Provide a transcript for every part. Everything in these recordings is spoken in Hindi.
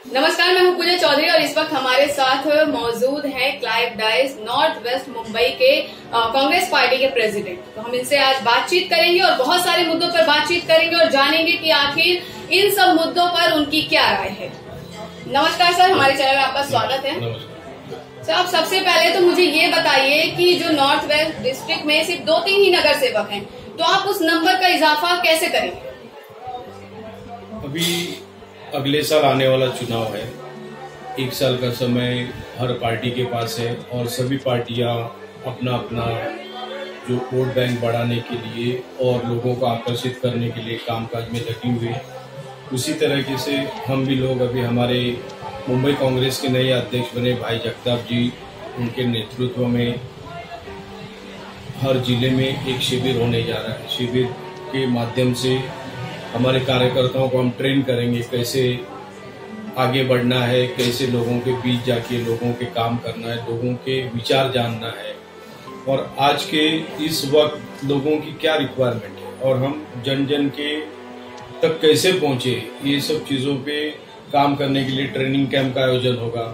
नमस्कार, मैं हूं पूजा चौधरी और इस वक्त हमारे साथ मौजूद हैं Clive dice, north west Mumbai के कांग्रेस पार्टी के प्रेसिडेंट। तो हम इनसे आज बातचीत करेंगे और बहुत सारे मुद्दों पर बातचीत करेंगे और जानेंगे कि आखिर इन सब मुद्दों पर उनकी क्या राय है। नमस्कार सर, हमारे चैनल में आपका स्वागत है। सर, आप सबसे पहले तो मुझे ये बताइए कि जो नॉर्थ वेस्ट डिस्ट्रिक्ट में सिर्फ 2-3 ही नगर सेवक हैं, तो आप उस नंबर का इजाफा कैसे करेंगे? अभी अगले साल आने वाला चुनाव है, 1 साल का समय हर पार्टी के पास है और सभी पार्टियां अपना अपना जो वोट बैंक बढ़ाने के लिए और लोगों को आकर्षित करने के लिए कामकाज में लगी हुई है। उसी तरीके से हम भी लोग अभी हमारे मुंबई कांग्रेस के नए अध्यक्ष बने भाई जगताप जी, उनके नेतृत्व में हर जिले में एक शिविर होने जा रहा है। शिविर के माध्यम से हमारे कार्यकर्ताओं को हम ट्रेन करेंगे कैसे आगे बढ़ना है, कैसे लोगों के बीच जाके लोगों के काम करना है, लोगों के विचार जानना है और आज के इस वक्त लोगों की क्या रिक्वायरमेंट है और हम जन जन के तक कैसे पहुंचे, ये सब चीज़ों पे काम करने के लिए ट्रेनिंग कैंप का आयोजन होगा।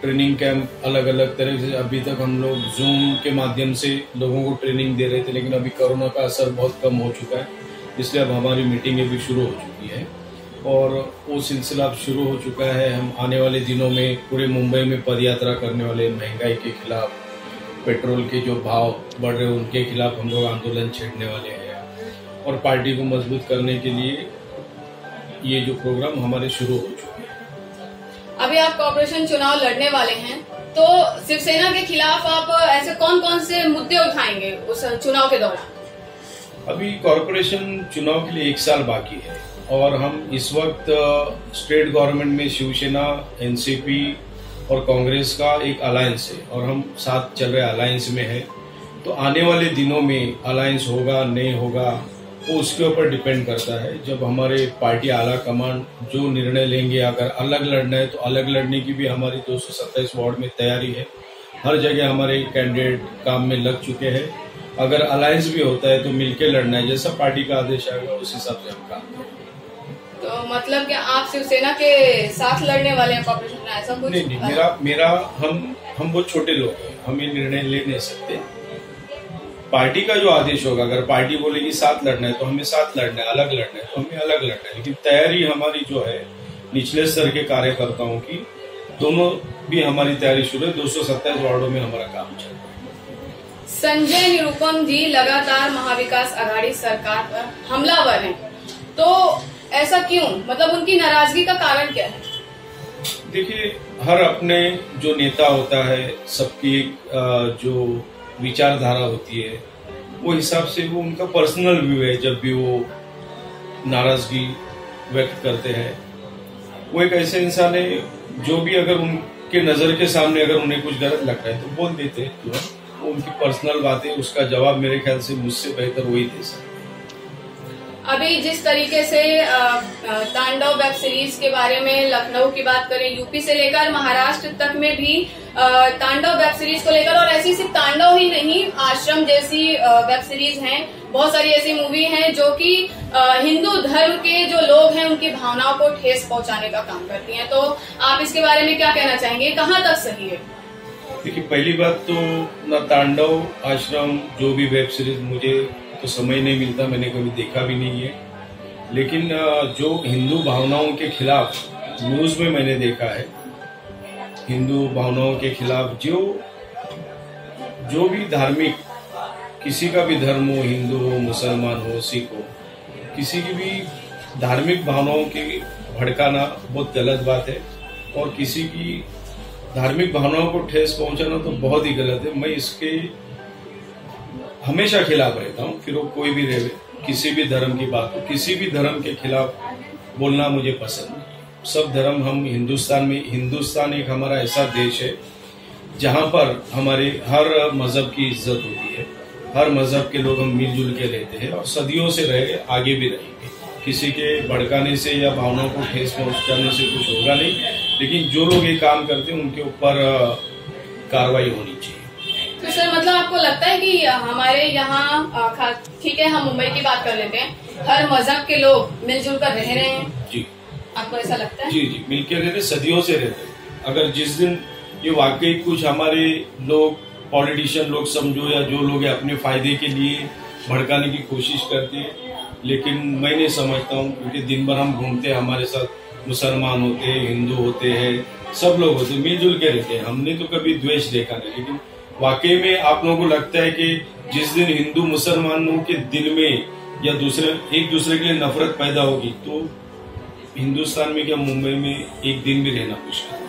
ट्रेनिंग कैंप अलग अलग तरह से, अभी तक हम लोग जूम के माध्यम से लोगों को ट्रेनिंग दे रहे थे, लेकिन अभी कोरोना का असर बहुत कम हो चुका है, इसलिए अब हमारी मीटिंगें भी शुरू हो चुकी है और वो सिलसिला अब शुरू हो चुका है। हम आने वाले दिनों में पूरे मुंबई में पदयात्रा करने वाले, महंगाई के खिलाफ, पेट्रोल के जो भाव बढ़ रहे उनके खिलाफ हम लोग आंदोलन छेड़ने वाले हैं और पार्टी को मजबूत करने के लिए ये जो प्रोग्राम हमारे शुरू हो चुके हैं। अभी आप कॉर्पोरेशन चुनाव लड़ने वाले हैं, तो शिवसेना के खिलाफ आप ऐसे कौन कौन से मुद्दे उठाएंगे उस चुनाव के दौरान? अभी कॉर्पोरेशन चुनाव के लिए 1 साल बाकी है और हम इस वक्त स्टेट गवर्नमेंट में शिवसेना, एनसीपी और कांग्रेस का एक अलायंस है और हम साथ चल रहे अलायंस में है। तो आने वाले दिनों में अलायंस होगा नहीं होगा वो उसके ऊपर डिपेंड करता है। जब हमारे पार्टी आला कमान जो निर्णय लेंगे, अगर अलग लड़ना है तो अलग लड़ने की भी हमारी 227 वार्ड में तैयारी है। हर जगह हमारे कैंडिडेट काम में लग चुके हैं। अगर अलायंस भी होता है तो मिलकर लड़ना है, जैसा पार्टी का आदेश आएगा उस हिसाब से हम काम करेंगे। तो मतलब कि आप शिवसेना के साथ लड़ने वाले हैं कॉर्पोरेशन में, ऐसा कुछ? नहीं, मेरा हम बहुत छोटे लोग हैं, हम ये निर्णय ले नहीं सकते। पार्टी का जो आदेश होगा, अगर पार्टी बोलेगी साथ लड़ना है तो हमें साथ लड़ना है, अलग लड़ना है तो हमें अलग लड़ना है, लेकिन तैयारी हमारी जो है निचले स्तर के कार्यकर्ताओं की, दोनों भी हमारी तैयारी शुरू है। 227 वार्डों में हमारा काम चल रहा है। संजय निरुपम जी लगातार महाविकास आघाड़ी सरकार पर हमलावर हैं, तो ऐसा क्यों? मतलब उनकी नाराजगी का कारण क्या है? देखिए, हर अपने जो नेता होता है, सबकी जो विचारधारा होती है, वो हिसाब से वो उनका पर्सनल व्यू है। जब भी वो नाराजगी व्यक्त करते हैं, वो एक ऐसे इंसान है जो भी अगर उनके नजर के सामने अगर उन्हें कुछ गलत लगता है तो बोल देते हैं तुरंत। उनकी पर्सनल बातें, उसका जवाब मेरे ख्याल से मुझसे बेहतर वही दे सकते हैं। अभी जिस तरीके से तांडव वेब सीरीज के बारे में लखनऊ की बात करें, यूपी से लेकर महाराष्ट्र तक में भी तांडव वेब सीरीज को लेकर, और ऐसी सिर्फ तांडव ही नहीं, आश्रम जैसी वेब सीरीज हैं, बहुत सारी ऐसी मूवी हैं जो कि हिंदू धर्म के जो लोग हैं उनकी भावनाओं को ठेस पहुंचाने का काम करती हैं। तो आप इसके बारे में क्या कहना चाहेंगे, कहाँ तक सही है? देखिए, पहली बात तो ना तांडव, आश्रम, जो भी वेब सीरीज, मुझे तो समय नहीं मिलता, मैंने कभी देखा भी नहीं है, लेकिन जो हिंदू भावनाओं के खिलाफ न्यूज में मैंने देखा है, हिंदू भावनाओं के खिलाफ जो भी धार्मिक, किसी का भी धर्म हो, हिंदू हो, मुसलमान हो, सिख हो, किसी की भी धार्मिक भावनाओं की भड़काना बहुत गलत बात है और किसी की धार्मिक भावनाओं को ठेस पहुंचाना तो बहुत ही गलत है। मैं इसके हमेशा खिलाफ रहता हूँ, फिर वो कोई भी रहे, किसी भी धर्म की बात हो, किसी भी धर्म के खिलाफ बोलना मुझे पसंद नहीं। सब धर्म, हम हिंदुस्तान एक हमारा ऐसा देश है जहाँ पर हमारे हर मजहब की इज्जत होती है, हर मजहब के लोग हम मिलजुल के रहते हैं और सदियों से रहे, आगे भी रहेंगे। किसी के भड़काने से या भावनाओं को ठेस पहुंचाने से कुछ होगा नहीं, लेकिन जो लोग ये काम करते हैं उनके ऊपर कार्रवाई होनी चाहिए। तो सर, मतलब आपको लगता है कि हमारे यहाँ, ठीक है हम मुंबई की बात कर लेते हैं, हर मजहब के लोग मिलजुल कर रह रहे हैं। जी, आपको ऐसा लगता है? जी जी, मिलकर रहते, सदियों से रहते। अगर जिस दिन ये वाकई कुछ हमारे लोग पॉलिटिशियन लोग समझो या जो लोग अपने फायदे के लिए भड़काने की कोशिश करते हैं, लेकिन मैं नहीं समझता हूँ, क्योंकि दिन भर हम घूमते हैं, हमारे साथ मुसलमान होते हैं, हिंदू होते हैं, सब लोग होते हैं, मिलजुल के रहते हैं। हमने तो कभी द्वेष देखा नहीं। लेकिन वाकई में आप लोगों को लगता है कि जिस दिन हिंदू मुसलमानों के दिल में या एक दूसरे के लिए नफरत पैदा होगी, तो हिंदुस्तान में क्या मुंबई में एक दिन भी रहना मुश्किल है।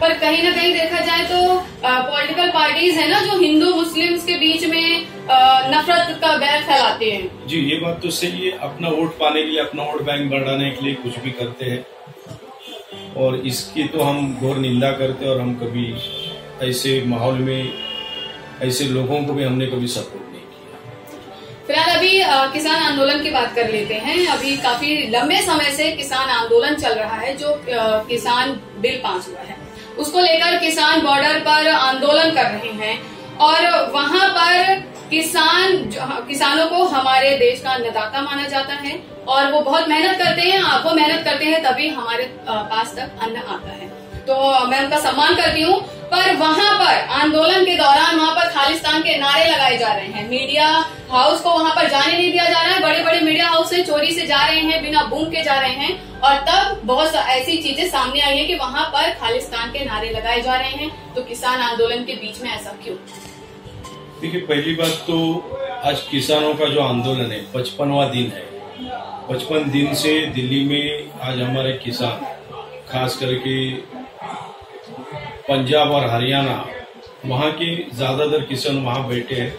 पर कहीं ना कहीं देखा जाए तो पॉलिटिकल पार्टीज है ना जो हिंदू मुस्लिम्स के बीच में नफरत का बैर फैलाते हैं। जी, ये बात तो सही है। अपना वोट पाने के लिए, अपना वोट बैंक बढ़ाने के लिए कुछ भी करते हैं, और इसकी तो हम घोर निंदा करते हैं। और हम कभी ऐसे माहौल में ऐसे लोगों को भी हमने कभी सपोर्ट नहीं किया। फिलहाल अभी किसान आंदोलन की बात कर लेते हैं। अभी काफी लंबे समय से किसान आंदोलन चल रहा है, जो किसान बिल पास हुआ है उसको लेकर किसान बॉर्डर पर आंदोलन कर रहे हैं, और वहां पर किसानों को हमारे देश का अन्नदाता माना जाता है, और वो बहुत मेहनत करते हैं। वो मेहनत करते हैं तभी हमारे पास तक अन्न आता है, तो मैं उनका सम्मान करती हूँ। पर वहां पर आंदोलन के दौरान वहां पर खालिस्तान के नारे लगाए जा रहे हैं। मीडिया हाउस को वहां पर जाने नहीं दिया जा रहा है। बड़े बड़े मीडिया हाउस से चोरी से जा रहे हैं, बिना बूम के जा रहे हैं, और तब बहुत ऐसी चीजें सामने आई है कि वहां पर खालिस्तान के नारे लगाए जा रहे हैं। तो किसान आंदोलन के बीच में ऐसा क्यों? देखिए, पहली बात तो आज किसानों का जो आंदोलन है 55वां दिन है। 55 दिन से दिल्ली में आज हमारे किसान, खास करके पंजाब और हरियाणा, वहाँ के ज्यादातर किसान वहाँ बैठे हैं।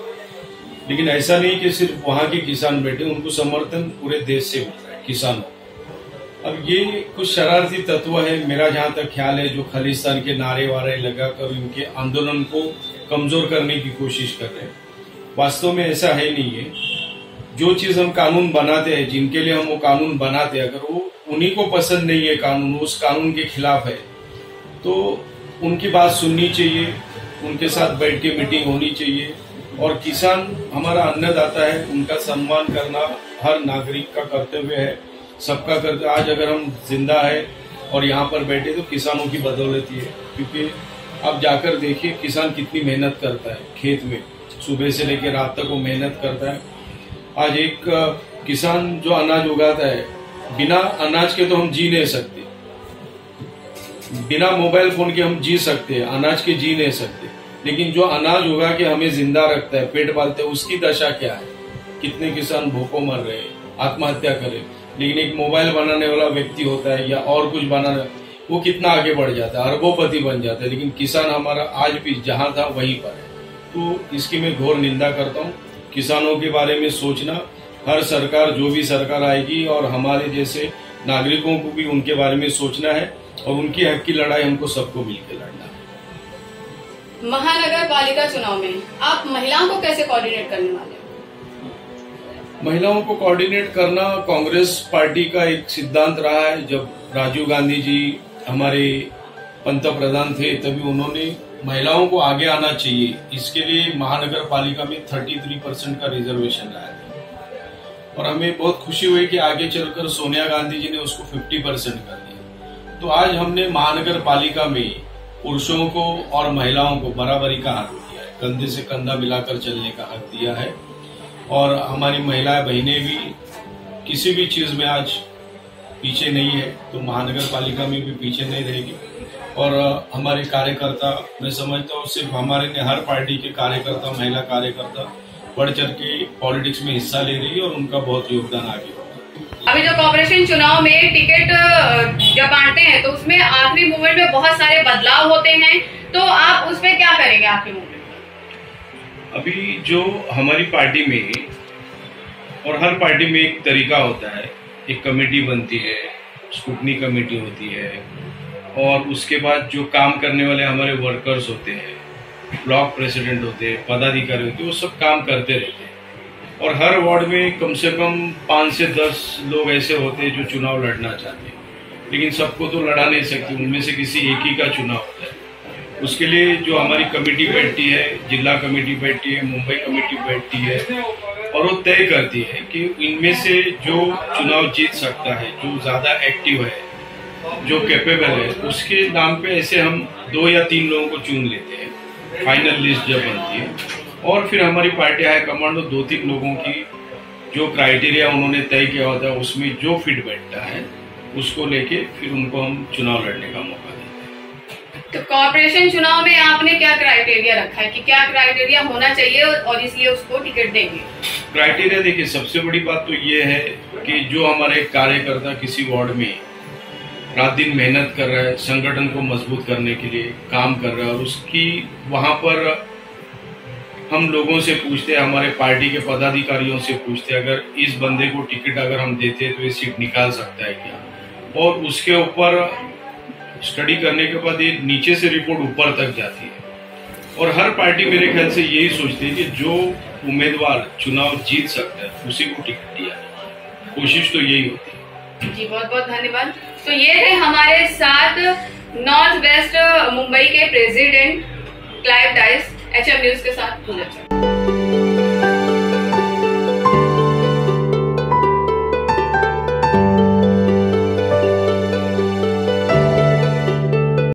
लेकिन ऐसा नहीं कि सिर्फ वहाँ के किसान बैठे, उनको समर्थन पूरे देश से मिल रहा है किसानों। अब ये कुछ शरारती तत्व है, मेरा जहाँ तक ख्याल है, जो खालिस्तान के नारे वारे लगाकर इनके आंदोलन को कमजोर करने की कोशिश कर रहे हैं। वास्तव में ऐसा है नहीं है। जो चीज हम कानून बनाते हैं, जिनके लिए हम वो कानून बनाते हैं, अगर वो उन्हीं को पसंद नहीं है कानून, उस कानून के खिलाफ है, तो उनकी बात सुननी चाहिए, उनके साथ बैठ के मीटिंग होनी चाहिए। और किसान हमारा अन्नदाता है, उनका सम्मान करना हर नागरिक का कर्तव्य है, सबका कर्तव्य। आज अगर हम जिंदा है और यहाँ पर बैठे तो किसानों की बदौलत ही है, क्योंकि आप जाकर देखिए किसान कितनी मेहनत करता है खेत में, सुबह से लेकर रात तक वो मेहनत करता है। आज एक किसान जो अनाज उगाता है, बिना अनाज के तो हम जी नहीं सकते, बिना मोबाइल फोन के हम जी सकते हैं, अनाज के जी नहीं सकते। लेकिन जो अनाज उगा के हमें जिंदा रखता है, पेट पालते है, उसकी दशा क्या है? कितने किसान भूखों मर रहे हैं, आत्महत्या करे। लेकिन एक मोबाइल बनाने वाला व्यक्ति होता है या और कुछ बनाना, वो कितना आगे बढ़ जाता है, अरबोपति बन जाता है। लेकिन किसान हमारा आज भी जहां था वहीं पर है। तो इसकी मैं घोर निंदा करता हूँ। किसानों के बारे में सोचना, हर सरकार, जो भी सरकार आएगी, और हमारे जैसे नागरिकों को भी उनके बारे में सोचना है, और उनकी हक की लड़ाई हमको सबको मिलकर लड़ना है। महानगर पालिका चुनाव में आप महिलाओं को कैसे कोऑर्डिनेट करने वाले हैं? महिलाओं को कोऑर्डिनेट करना कांग्रेस पार्टी का एक सिद्धांत रहा है। जब राजीव गांधी जी हमारे पंत प्रधान थे, तभी उन्होंने महिलाओं को आगे आना चाहिए, इसके लिए महानगर पालिका में 33% का रिजर्वेशन लाया था। और हमें बहुत खुशी हुई कि आगे चलकर सोनिया गांधी जी ने उसको 50% कर दिया। तो आज हमने महानगर पालिका में पुरुषों को और महिलाओं को बराबरी का हक दिया है, कंधे से कंधा मिलाकर चलने का हक दिया है। और हमारी महिलाएं बहनें भी किसी भी चीज में आज पीछे नहीं है, तो महानगर पालिका में भी पीछे नहीं रहेगी। और हमारे कार्यकर्ता, मैं समझता हूँ सिर्फ हमारे ने, हर पार्टी के कार्यकर्ता, महिला कार्यकर्ता बढ़ चढ़ के पॉलिटिक्स में हिस्सा ले रही है, और उनका बहुत योगदान आगे होगा। अभी जो कॉर्पोरेशन चुनाव में टिकट जब बांटते हैं तो उसमें आखिरी मोमेंट में बहुत सारे बदलाव होते हैं, तो आप उसमें क्या करेंगे आखिरी मोमेंट? अभी जो हमारी पार्टी में, और हर पार्टी में एक तरीका होता है, एक कमेटी बनती है, स्क्रूटनी कमेटी होती है, और उसके बाद जो काम करने वाले हमारे वर्कर्स होते हैं, ब्लॉक प्रेसिडेंट होते हैं, पदाधिकारी होते हैं, वो सब काम करते रहते हैं। और हर वार्ड में कम से कम 5 से 10 लोग ऐसे होते हैं जो चुनाव लड़ना चाहते हैं, लेकिन सबको तो लड़ा नहीं सकते, उनमें से किसी एक ही का चुनाव होता है। उसके लिए जो हमारी कमेटी बैठती है, जिला कमेटी बैठती है, मुंबई कमेटी बैठती है, और वो तय करती है कि इनमें से जो चुनाव जीत सकता है, जो ज्यादा एक्टिव है, जो कैपेबल है, उसके नाम पे ऐसे हम 2 या 3 लोगों को चुन लेते हैं फाइनल लिस्ट जब बनती है। और फिर हमारी पार्टी हाई कमांड 2-3 लोगों की जो क्राइटेरिया उन्होंने तय किया होता है उसमें जो फिट बैठता है उसको लेके फिर उनको हम चुनाव लड़ने का मौका देते हैं। तो कॉर्पोरेशन चुनाव में आपने क्या क्राइटेरिया रखा है कि क्या क्राइटेरिया होना चाहिए और इसलिए उसको टिकट देंगे? क्राइटेरिया देखिए, सबसे बड़ी बात तो ये है कि जो हमारे कार्यकर्ता किसी वार्ड में रात दिन मेहनत कर रहा है, संगठन को मजबूत करने के लिए काम कर रहा है, और उसकी वहां पर हम लोगों से पूछते हैं, हमारे पार्टी के पदाधिकारियों से पूछते हैं, अगर इस बंदे को टिकट अगर हम देते हैं तो ये सीट निकाल सकता है क्या, और उसके ऊपर स्टडी करने के बाद ये नीचे से रिपोर्ट ऊपर तक जाती है। और हर पार्टी मेरे ख्याल से यही सोचती है कि जो उम्मीदवार चुनाव जीत सकता है उसी को टिकट दिया जाए, कोशिश तो यही होती है। जी बहुत बहुत धन्यवाद। तो ये थे हमारे साथ नॉर्थ वेस्ट मुंबई के president Clive dice, HM news के साथ।